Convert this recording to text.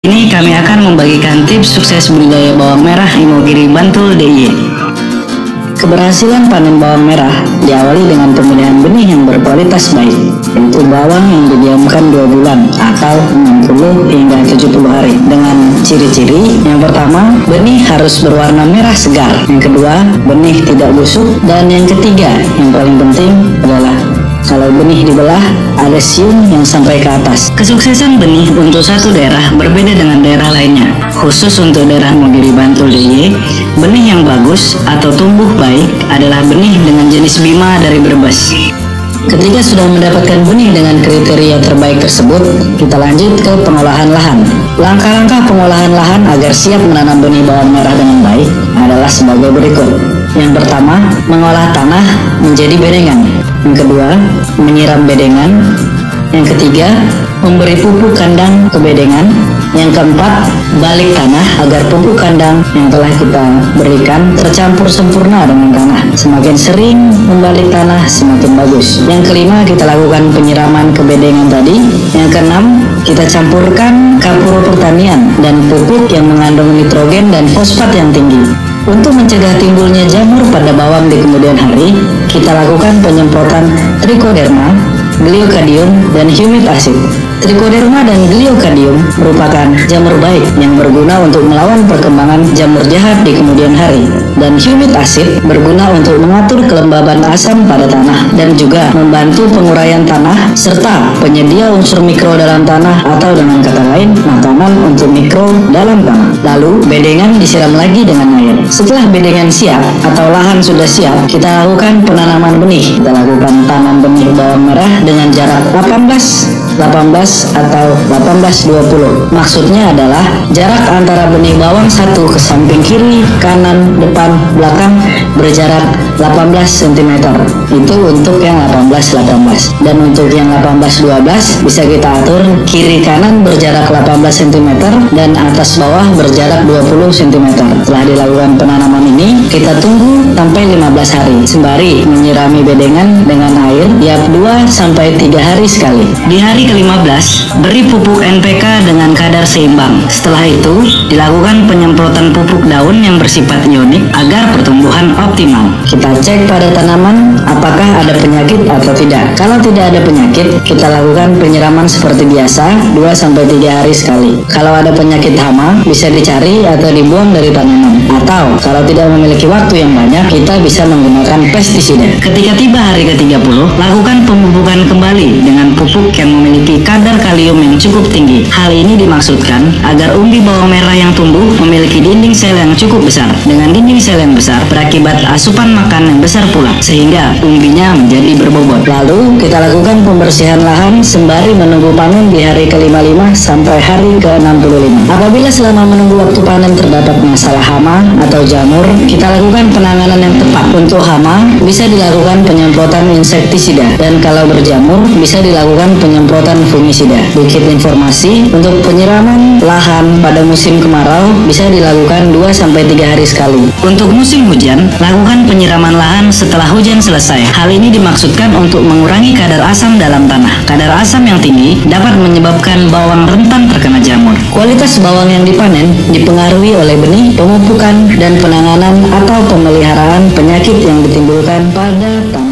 Ini kami akan membagikan tips sukses budidaya bawang merah Imogiri Bantul DIY. Keberhasilan panen bawang merah diawali dengan pemilihan benih yang berkualitas baik, yaitu bawang yang didiamkan 2 bulan atau 60 hingga 70 hari dengan ciri-ciri. Yang pertama, benih harus berwarna merah segar. Yang kedua, benih tidak busuk. Dan yang ketiga, yang paling penting adalah kalau benih dibelah, ada siung yang sampai ke atas. Kesuksesan benih untuk satu daerah berbeda dengan daerah lainnya. Khusus untuk daerah Imogiri Bantul DIY, benih yang bagus atau tumbuh baik adalah benih dengan jenis Bima dari Brebes. Ketika sudah mendapatkan benih dengan kriteria terbaik tersebut, kita lanjut ke pengolahan lahan. Langkah-langkah pengolahan lahan agar siap menanam benih bawang merah dengan baik adalah sebagai berikut. Yang pertama, mengolah tanah menjadi bedengan. Yang kedua, menyiram bedengan. Yang ketiga, memberi pupuk kandang ke bedengan. Yang keempat, balik tanah agar pupuk kandang yang telah kita berikan tercampur sempurna dengan tanah. Semakin sering membalik tanah, semakin bagus. Yang kelima, kita lakukan penyiraman ke bedengan tadi. Yang keenam, kita campurkan kapur pertanian dan pupuk yang mengandung nitrogen dan fosfat yang tinggi. Untuk mencegah timbulnya jamur pada bawang di kemudian hari, kita lakukan penyemprotan trichoderma, gliocadium, dan humic acid. Trichoderma dan gliocadium merupakan jamur baik yang berguna untuk melawan perkembangan jamur jahat di kemudian hari. Dan humic acid berguna untuk mengatur kelembaban asam pada tanah dan juga membantu penguraian tanah serta penyedia unsur mikro dalam tanah atau dengan kata lain, makanan untuk mikro dalam tanah. Lalu, bedengan disiram lagi dengan air. Setelah bedengan siap atau lahan sudah siap, kita lakukan penanaman benih. Kita lakukan tanam benih bawang merah dengan jarak 18 atau 18-20. Maksudnya adalah jarak antara benih bawang satu ke samping kiri, kanan, depan, belakang berjarak 18 cm. Itu untuk yang 18-18. Dan untuk yang 18-12 bisa kita atur kiri kanan berjarak 18 cm dan atas bawah berjarak 20 cm. Setelah dilakukan penanaman ini, kita tunggu sampai 15 hari sembari menyirami bedengan dengan air tiap 2-3 hari sekali. Di hari ke-15, beri pupuk NPK dengan kadar seimbang. Setelah itu, dilakukan penyemprotan pupuk daun yang bersifat ionik agar pertumbuhan optimal. Kita cek pada tanaman apakah ada penyakit atau tidak. Kalau tidak ada penyakit, kita lakukan penyiraman seperti biasa 2-3 hari sekali. Kalau ada penyakit hama, bisa dicari atau dibuang dari tanaman. Atau kalau tidak memiliki waktu yang banyak, kita bisa menggunakan pestisida. Ketika tiba hari ke-30, lakukan pemupukan kembali dengan pupuk yang memiliki kadar kalium yang cukup tinggi. Hal ini dimaksudkan agar umbi bawang merah yang tumbuh memiliki dinding sel yang cukup besar. Dengan dinding sel yang besar berakibat asupan makan yang besar pula, sehingga umbinya menjadi berbobot. Lalu kita lakukan pembersihan lahan sembari menunggu panen di hari ke-55 sampai hari ke-65. Apabila selama menunggu waktu panen terdapat masalah hama atau jamur, kita lakukan penanganan yang tepat. Untuk hama bisa dilakukan penyemprotan insektisida, dan kalau berjamur bisa dilakukan penyemprotan fungisida. Sedikit informasi, untuk penyiraman lahan pada musim kemarau bisa dilakukan 2-3 hari sekali. Untuk musim hujan, lakukan penyiraman lahan setelah hujan selesai. Hal ini dimaksudkan untuk mengurangi kadar asam dalam tanah. Kadar asam yang tinggi dapat menyebabkan bawang rentan terkena jamur. Kualitas bawang yang dipanen dipengaruhi oleh benih, pemupukan, dan penanganan atau pemeliharaan penyakit yang ditimbulkan pada tanah.